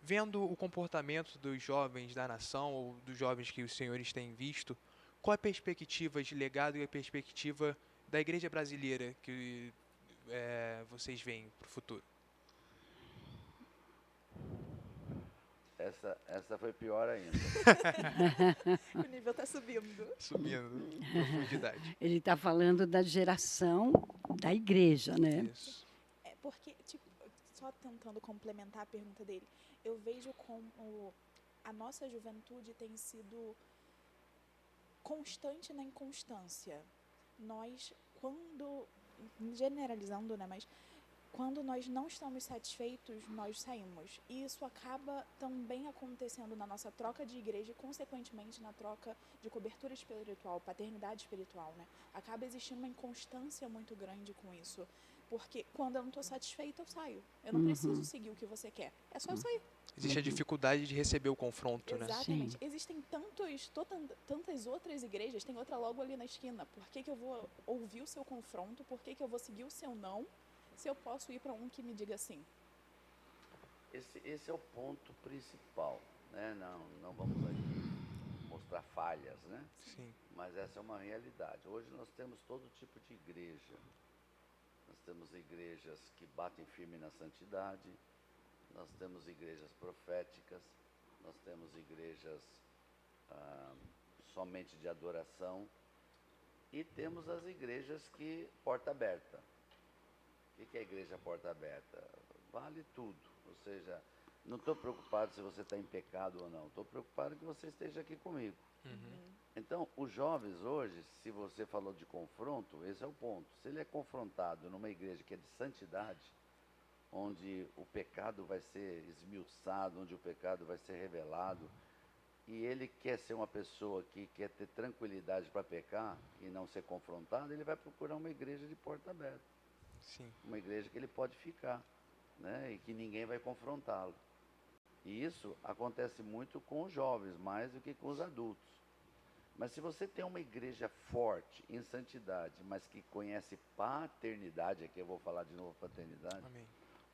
Vendo o comportamento dos jovens da nação, ou dos jovens que os senhores têm visto, qual a perspectiva de legado e a perspectiva da igreja brasileira que vocês veem para o futuro? Essa foi pior ainda. O nível está subindo. Subindo profundidade. Ele está falando da geração da igreja, né? Isso. Porque, tipo, só tentando complementar a pergunta dele, eu vejo como a nossa juventude tem sido constante na inconstância. Nós, generalizando, né, mas quando nós não estamos satisfeitos, nós saímos. E isso acaba também acontecendo na nossa troca de igreja e, consequentemente, na troca de cobertura espiritual, paternidade espiritual, né? Acaba existindo uma inconstância muito grande com isso. Porque quando eu não estou satisfeita, eu saio. Eu não preciso seguir o que você quer. É só eu sair. Existe a dificuldade de receber o confronto, né? Exatamente. Sim. Existem tantas outras igrejas, tem outra logo ali na esquina. Por que que eu vou ouvir o seu confronto? Por que que eu vou seguir o seu não? Se eu posso ir para um que me diga sim. Esse é o ponto principal, né? Não vamos aqui mostrar falhas, né? Sim. Mas essa é uma realidade. Hoje nós temos todo tipo de igreja. Nós temos igrejas que batem firme na santidade, nós temos igrejas proféticas, nós temos igrejas somente de adoração e temos as igrejas que porta aberta. O que é a igreja porta aberta? Vale tudo, ou seja, não estou preocupado se você está em pecado ou não, estou preocupado que você esteja aqui comigo. Então, os jovens hoje, se você falou de confronto, esse é o ponto. Se ele é confrontado numa igreja que é de santidade, onde o pecado vai ser esmiuçado, onde o pecado vai ser revelado, e ele quer ser uma pessoa que quer ter tranquilidade para pecar e não ser confrontado, ele vai procurar uma igreja de porta aberta. Sim. Uma igreja que ele pode ficar, né? E que ninguém vai confrontá-lo. E isso acontece muito com os jovens, mais do que com os adultos. Mas se você tem uma igreja forte, em santidade, mas que conhece paternidade, aqui eu vou falar de novo paternidade, Amém.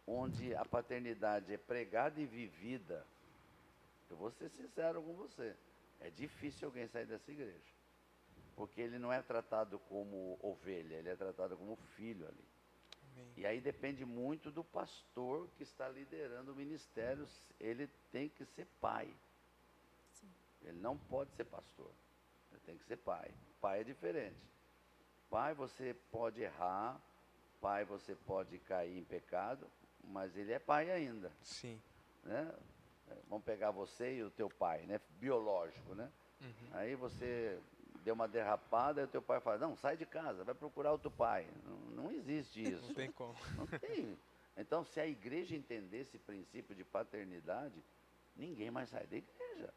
onde a paternidade é pregada e vivida, eu vou ser sincero com você, é difícil alguém sair dessa igreja. Porque ele não é tratado como ovelha, ele é tratado como filho ali. Amém. E aí depende muito do pastor que está liderando o ministério, ele tem que ser pai. Sim. Ele não pode ser pastor, ele tem que ser pai. Pai é diferente. Pai você pode errar, pai você pode cair em pecado, mas ele é pai ainda, Sim. né? Vamos pegar você e o teu pai, né? Biológico, né? Aí você deu uma derrapada e o teu pai fala, não, sai de casa, vai procurar outro pai. Não existe isso. Não tem como. Não tem. Então, se a igreja entender esse princípio de paternidade, ninguém mais sai da igreja.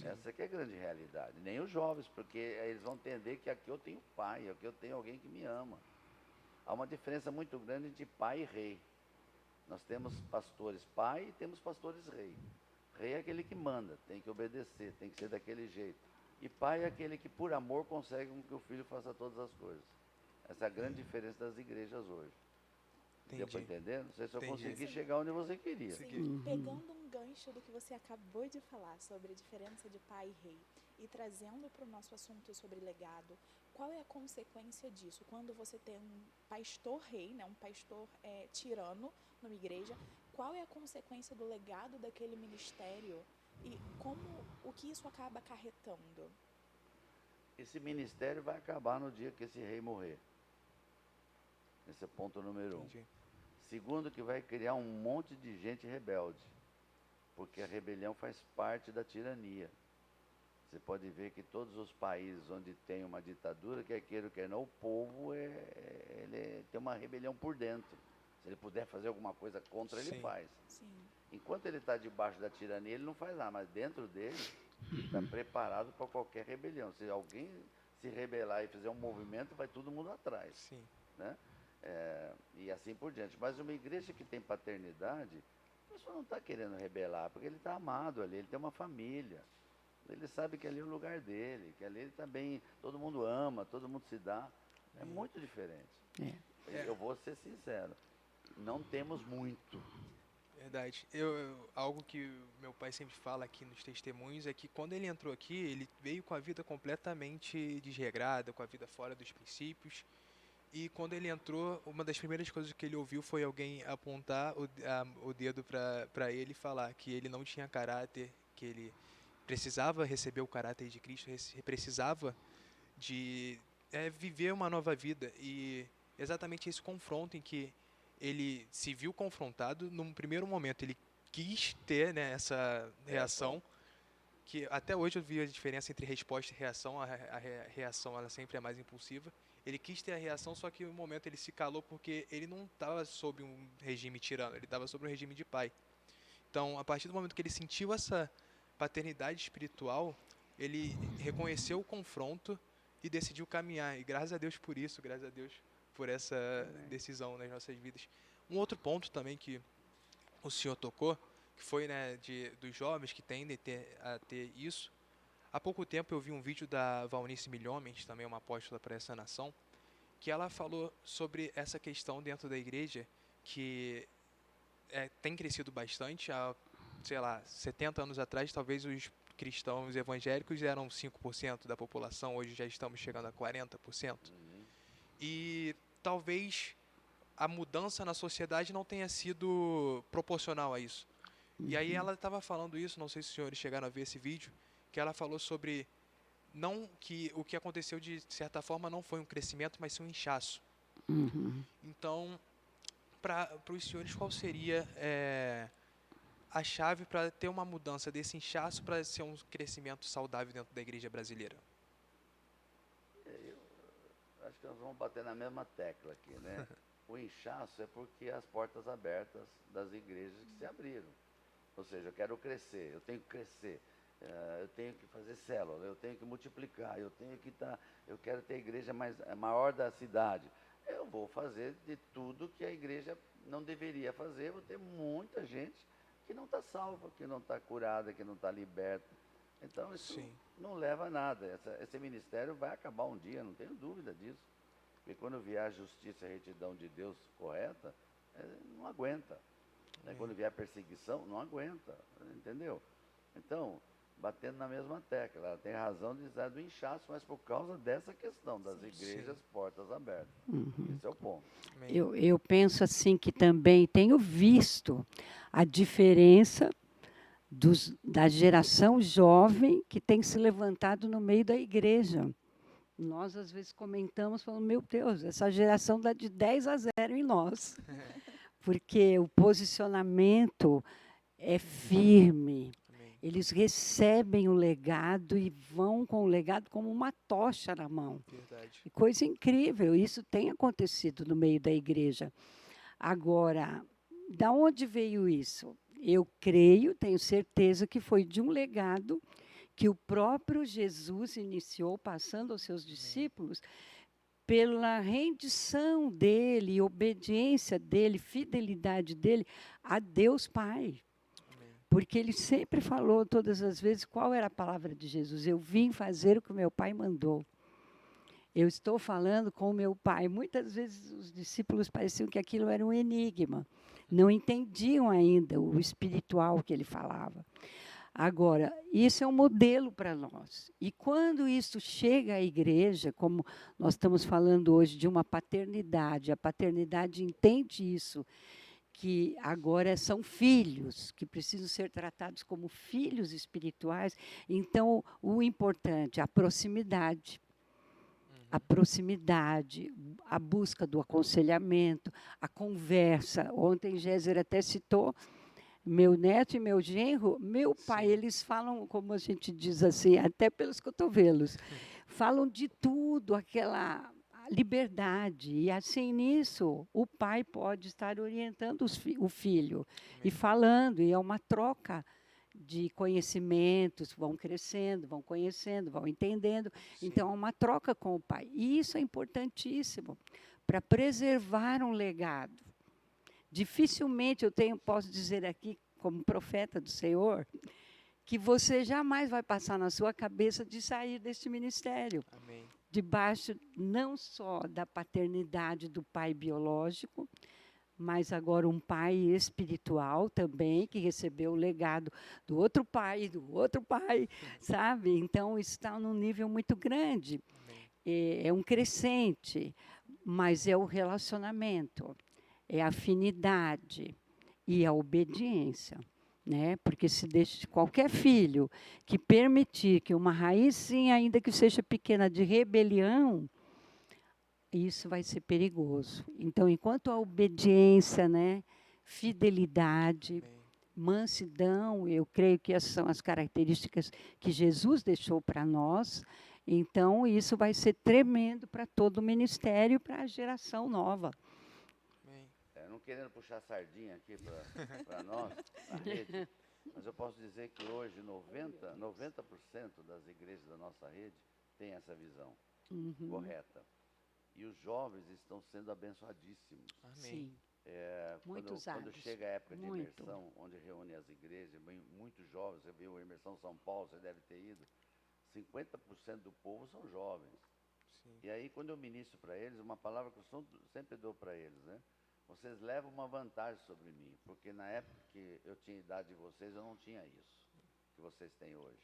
Essa que é a grande realidade. Nem os jovens, porque eles vão entender que aqui eu tenho pai, aqui eu tenho alguém que me ama. Há uma diferença muito grande entre pai e rei. Nós temos pastores pai e temos pastores rei. Rei é aquele que manda, tem que obedecer, tem que ser daquele jeito. E pai é aquele que, por amor, consegue com que o filho faça todas as coisas. Essa é a grande diferença das igrejas hoje. Deu para Entendi. entender? Não sei se eu Entendi. consegui chegar onde você queria. Sim, pegando um gancho do que você acabou de falar sobre a diferença de pai e rei e trazendo para o nosso assunto sobre legado, qual é a consequência disso? Quando você tem um pastor rei, né, um pastor tirano numa igreja, qual é a consequência do legado daquele ministério e o que isso acaba acarretando? Esse ministério vai acabar no dia que esse rei morrer. Esse é o ponto número 1. Entendi. Segundo, que vai criar um monte de gente rebelde, porque a rebelião faz parte da tirania. Você pode ver que todos os países onde tem uma ditadura, quer queira ou quer não, o povo tem uma rebelião por dentro. Se ele puder fazer alguma coisa contra, ele Sim. faz. Sim. Enquanto ele está debaixo da tirania, ele não faz nada, mas dentro dele está preparado para qualquer rebelião. Se alguém se rebelar e fizer um movimento, vai todo mundo atrás, Sim. né? E assim por diante. Mas uma igreja que tem paternidade, a pessoa não está querendo rebelar, porque ele está amado ali, ele tem uma família. Ele sabe que ali é o lugar dele, que ali ele está bem, todo mundo ama, todo mundo se dá. É muito diferente. Eu vou ser sincero, não temos muito. Verdade. Algo que meu pai sempre fala aqui nos testemunhos é que quando ele entrou aqui, ele veio com a vida completamente desregrada, com a vida fora dos princípios. E quando ele entrou, uma das primeiras coisas que ele ouviu foi alguém apontar o dedo para ele e falar que ele não tinha caráter, que ele precisava receber o caráter de Cristo, precisava de viver uma nova vida. E exatamente esse confronto em que ele se viu confrontado, num primeiro momento ele quis ter, né, essa reação, que até hoje eu vi a diferença entre resposta e reação. A reação ela sempre é mais impulsiva. Ele quis ter a reação, só que no momento ele se calou porque ele não estava sob um regime tirano, ele estava sob um regime de pai. Então, a partir do momento que ele sentiu essa paternidade espiritual, ele reconheceu o confronto e decidiu caminhar. E graças a Deus por isso, graças a Deus por essa decisão nas nossas vidas. Um outro ponto também que o senhor tocou, que foi, né, dos jovens que tendem a ter isso. Há pouco tempo eu vi um vídeo da Valnice Milhomens, também uma apóstola para essa nação, que ela falou sobre essa questão dentro da igreja, que tem crescido bastante. Há, sei lá, 70 anos atrás, talvez os cristãos evangélicos eram 5% da população, hoje já estamos chegando a 40%. E talvez a mudança na sociedade não tenha sido proporcional a isso. E aí ela estava falando isso, não sei se os senhores chegaram a ver esse vídeo, que ela falou sobre não que o que aconteceu de certa forma não foi um crescimento, mas sim um inchaço. Então, para os senhores, qual seria a chave para ter uma mudança desse inchaço para ser um crescimento saudável dentro da igreja brasileira? Acho que nós vamos bater na mesma tecla aqui, né? O inchaço é porque as portas abertas das igrejas que se abriram. Ou seja, eu quero crescer, eu tenho que crescer, eu tenho que fazer célula, eu tenho que multiplicar, eu quero ter a igreja maior da cidade. Eu vou fazer de tudo que a igreja não deveria fazer, vou ter muita gente que não está salva, que não está curada, que não está liberta. Então isso não leva a nada. Esse ministério vai acabar um dia, não tenho dúvida disso. Porque quando vier a justiça e a retidão de Deus correta, não aguenta. Quando vier a perseguição, não aguenta, entendeu? Então, batendo na mesma tecla, ela tem razão de dizer do inchaço, mas por causa dessa questão das igrejas portas abertas. Esse é o ponto. Eu penso assim que também tenho visto a diferença da geração jovem que tem se levantado no meio da igreja. Nós, às vezes, comentamos, falando, meu Deus, essa geração dá de 10-0 em nós. Porque o posicionamento é firme. Eles recebem o legado e vão com o legado como uma tocha na mão. Verdade. E coisa incrível, isso tem acontecido no meio da igreja. Agora, da onde veio isso? Eu creio, tenho certeza que foi de um legado que o próprio Jesus iniciou, passando aos seus discípulos, pela rendição dele, obediência dele, fidelidade dele a Deus Pai. Porque ele sempre falou, todas as vezes, qual era a palavra de Jesus? Eu vim fazer o que o meu Pai mandou. Eu estou falando com o meu Pai. Muitas vezes os discípulos pareciam que aquilo era um enigma. Não entendiam ainda o espiritual que ele falava. Agora, isso é um modelo para nós. E quando isso chega à igreja, como nós estamos falando hoje de uma paternidade, a paternidade entende isso, que agora são filhos, que precisam ser tratados como filhos espirituais. Então, o importante, a proximidade. A proximidade, a busca do aconselhamento, a conversa. Ontem, Géser até citou meu neto e meu genro, meu pai, eles falam, como a gente diz assim, até pelos cotovelos, falam de tudo, aquela liberdade. E assim, nisso, o pai pode estar orientando o filho e falando, e é uma troca de conhecimentos, vão crescendo, vão conhecendo, vão entendendo. Então, é uma troca com o pai. E isso é importantíssimo para preservar um legado. Dificilmente posso dizer aqui, como profeta do Senhor, que você jamais vai passar na sua cabeça de sair deste ministério. Amém. Debaixo não só da paternidade do pai biológico, mas agora um pai espiritual também, que recebeu o legado do outro pai, sabe? Então, está num nível muito grande. É um crescente, mas é o relacionamento, é a afinidade e a obediência. Né? Porque se deixa qualquer filho que permitir que uma raizinha, ainda que seja pequena, de rebelião, isso vai ser perigoso. Então, enquanto a obediência, né, fidelidade, mansidão, eu creio que essas são as características que Jesus deixou para nós. Então, isso vai ser tremendo para todo o ministério, para a geração nova. Não querendo puxar sardinha aqui para nós, na rede, mas eu posso dizer que hoje 90% das igrejas da nossa rede têm essa visão correta. E os jovens estão sendo abençoadíssimos. Amém. Muitos Quando anos. chega a época de Muito. imersão, onde reúne as igrejas, vem muitos jovens, você viu a imersão São Paulo, você deve ter ido, 50% do povo são jovens. Sim. E aí, quando eu ministro para eles, uma palavra que eu sempre dou para eles, né? Vocês levam uma vantagem sobre mim, porque na época que eu tinha a idade de vocês, eu não tinha isso que vocês têm hoje.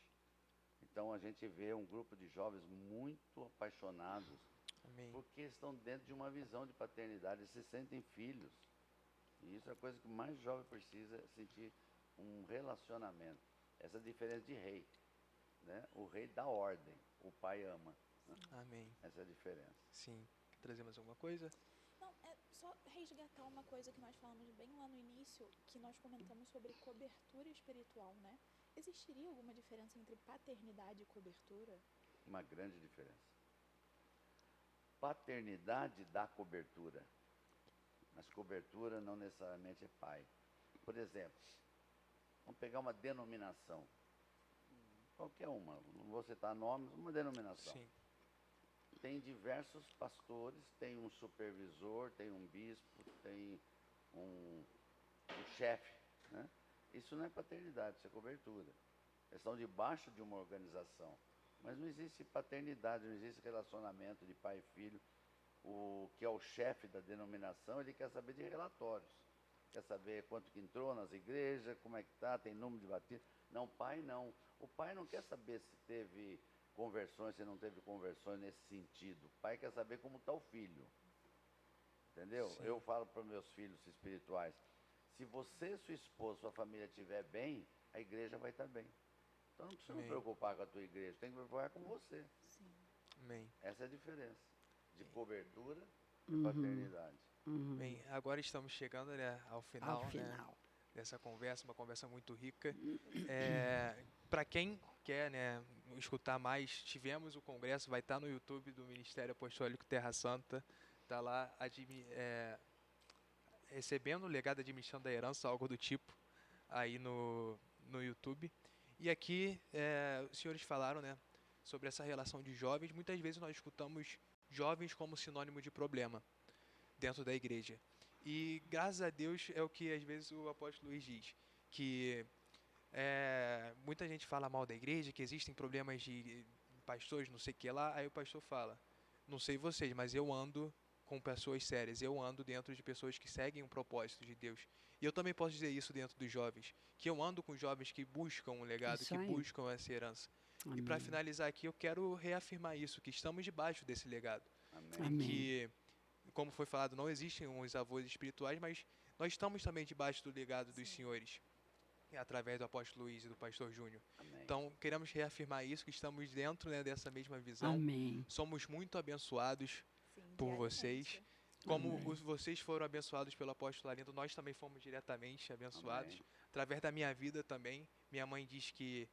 Então, a gente vê um grupo de jovens muito apaixonados, Amém. porque estão dentro de uma visão de paternidade, eles se sentem filhos. E isso é a coisa que mais jovem precisa, é sentir um relacionamento. Essa diferença de rei, né? O rei dá ordem, o pai ama. Né? Amém. Essa é a diferença. Sim. Quer trazer mais alguma coisa? Não, é só resgatar uma coisa que nós falamos bem lá no início, que nós comentamos sobre cobertura espiritual, né? Existiria alguma diferença entre paternidade e cobertura? Uma grande diferença. Paternidade dá cobertura, mas cobertura não necessariamente é pai. Por exemplo, vamos pegar uma denominação, qualquer uma, não vou citar nomes, uma denominação. Sim. Tem diversos pastores, tem um supervisor, tem um bispo, tem um chefe, né? Isso não é paternidade, isso é cobertura. Eles estão debaixo de uma organização. Mas não existe paternidade, não existe relacionamento de pai e filho. O que é o chefe da denominação, ele quer saber de relatórios. Quer saber quanto que entrou nas igrejas, como é que está, tem número de batismo. Não, pai não. O pai não quer saber se teve conversões, se não teve conversões nesse sentido. O pai quer saber como está o filho. Entendeu? Sim. Eu falo para meus filhos espirituais, se você, sua esposa, sua família estiver bem, a igreja vai estar bem. Então não precisa Amém. se preocupar com a tua igreja, tem que preocupar com você. Sim. Amém. Essa é a diferença de cobertura e paternidade. Bem, agora estamos chegando, né, ao final, Ao né, final. dessa conversa, uma conversa muito rica. Para quem quer, né, escutar mais, tivemos o congresso, vai estar no YouTube do Ministério Apostólico Terra Santa, está lá recebendo o legado da admissão da herança, algo do tipo, aí no YouTube. E aqui os senhores falaram, né, sobre essa relação de jovens. Muitas vezes nós escutamos jovens como sinônimo de problema dentro da igreja. E graças a Deus é o que às vezes o apóstolo Luiz diz, que muita gente fala mal da igreja, que existem problemas de pastores, não sei o que lá, aí o pastor fala, não sei vocês, mas eu ando com pessoas sérias, eu ando dentro de pessoas que seguem o propósito de Deus. E eu também posso dizer isso dentro dos jovens, que eu ando com jovens que buscam um legado, Isso que aí. buscam essa herança. E para Amém. finalizar aqui, eu quero reafirmar isso, que estamos debaixo desse legado. Amém. Amém. Que, como foi falado, não existem uns avós espirituais, mas nós estamos também debaixo do legado dos senhores, através do apóstolo Luiz e do pastor Júnior. Amém. Então, queremos reafirmar isso, que estamos dentro, né, dessa mesma visão. Amém. Somos muito abençoados Sim, por diariamente. vocês. Como Amém. vocês foram abençoados pelo apóstolo Arlindo, nós também fomos diretamente abençoados. Amém. Através da minha vida também. Minha mãe diz que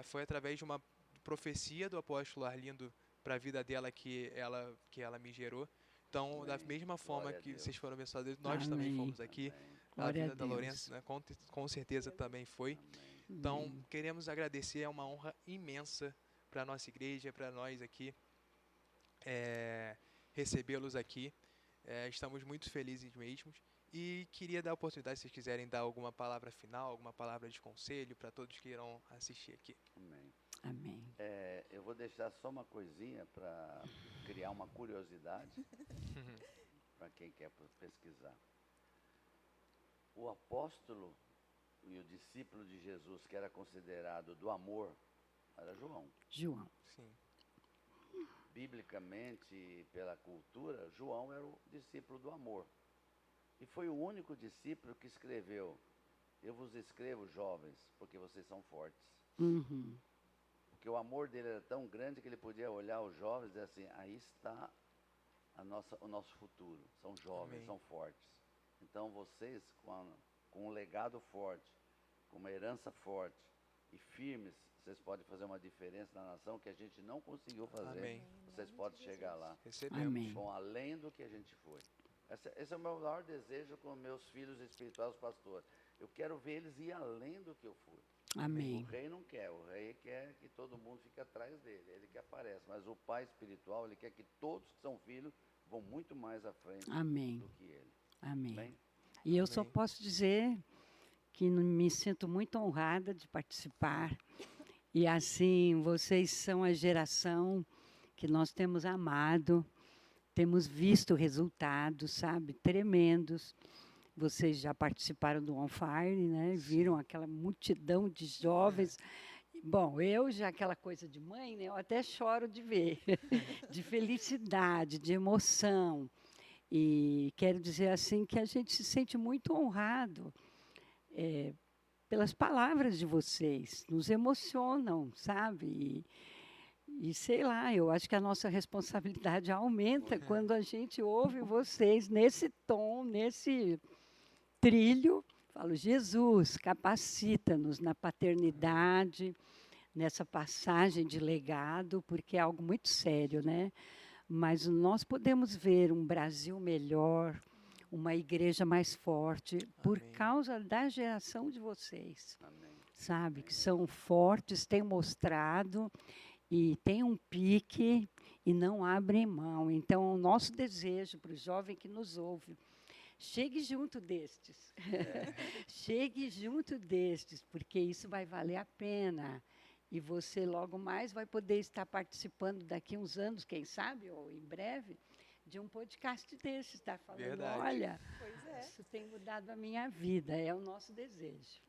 foi através de uma profecia do apóstolo Arlindo para a vida dela que ela me gerou. Então, da Amém. mesma forma Glória a que Deus. vocês foram abençoados, nós também Amém. fomos aqui. Amém. A Glória a vida da Deus. Lourenço, né, com certeza também foi. Amém. Então, queremos agradecer, é uma honra imensa para a nossa igreja, para nós aqui, recebê-los aqui. Estamos muito felizes mesmos. E queria dar a oportunidade, se vocês quiserem dar alguma palavra final, alguma palavra de conselho para todos que irão assistir aqui. Amém. Amém. Eu vou deixar só uma coisinha para criar uma curiosidade para quem quer pesquisar. O apóstolo e o discípulo de Jesus, que era considerado do amor, era João. João. Sim, Biblicamente, pela cultura, João era o discípulo do amor. E foi o único discípulo que escreveu: eu vos escrevo, jovens, porque vocês são fortes. Uhum. Porque o amor dele era tão grande que ele podia olhar os jovens e dizer assim: aí está o nosso futuro. São jovens, Amém. são fortes. Então vocês, com um legado forte, com uma herança forte e firmes, vocês podem fazer uma diferença na nação que a gente não conseguiu fazer. Amém. Vocês podem chegar lá. recebemos. Amém. Vão além do que a gente foi. Esse é o meu maior desejo com meus filhos espirituais, os pastores. Eu quero ver eles ir além do que eu fui. Amém. O rei não quer, o rei quer que todo mundo fique atrás dele, ele que aparece. Mas o pai espiritual, ele quer que todos que são filhos vão muito mais à frente Amém. do que ele. Amém. Bem? E eu só Amém. posso dizer que me sinto muito honrada de participar. E assim, vocês são a geração que nós temos amado, temos visto resultados, sabe, tremendos. Vocês já participaram do On Fire, né? Viram aquela multidão de jovens. Bom, eu já aquela coisa de mãe, né? Eu até choro de ver, de felicidade, de emoção. E quero dizer assim que a gente se sente muito honrado pelas palavras de vocês, nos emocionam, sabe? E sei lá, eu acho que a nossa responsabilidade aumenta quando a gente ouve vocês nesse tom, nesse trilho. Falo, Jesus, capacita-nos na paternidade, nessa passagem de legado, porque é algo muito sério, né? Mas nós podemos ver um Brasil melhor, uma igreja mais forte, por Amém. causa da geração de vocês, Amém. sabe? Que são fortes, têm mostrado e têm um pique e não abrem mão. Então, o nosso desejo para o jovem que nos ouve, chegue junto destes. Chegue junto destes, porque isso vai valer a pena. E você logo mais vai poder estar participando daqui uns anos, quem sabe, ou em breve, de um podcast desses, está falando, Verdade. olha, Pois é. isso tem mudado a minha vida, é o nosso desejo.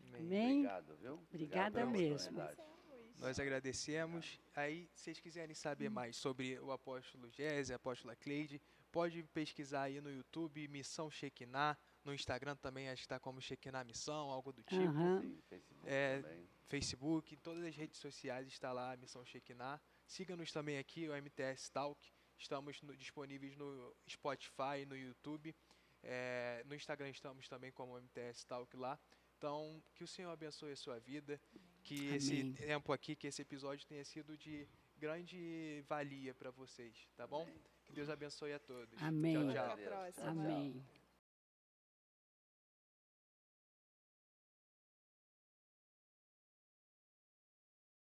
Amém. Amém? Obrigado, viu? Obrigada Obrigado pela mesmo. oportunidade. Nós agradecemos. Aí, se vocês quiserem saber mais sobre o apóstolo Gésia, a apóstola Cleide, pode pesquisar aí no YouTube, Missão Shekinah, no Instagram também acho que está como Shekinah Missão, algo do tipo. Aham. Sim, Facebook É, também. Facebook, em todas as redes sociais está lá a Missão Shekinah. Siga-nos também aqui, o MTS Talk. Estamos disponíveis no Spotify, no YouTube. No Instagram estamos também como MTS Talk lá. Então, que o Senhor abençoe a sua vida. Que esse Amém. tempo aqui, que esse episódio tenha sido de grande valia para vocês, tá bom? Que Deus abençoe a todos. Amém. Tchau, Até tchau. a próxima. Amém.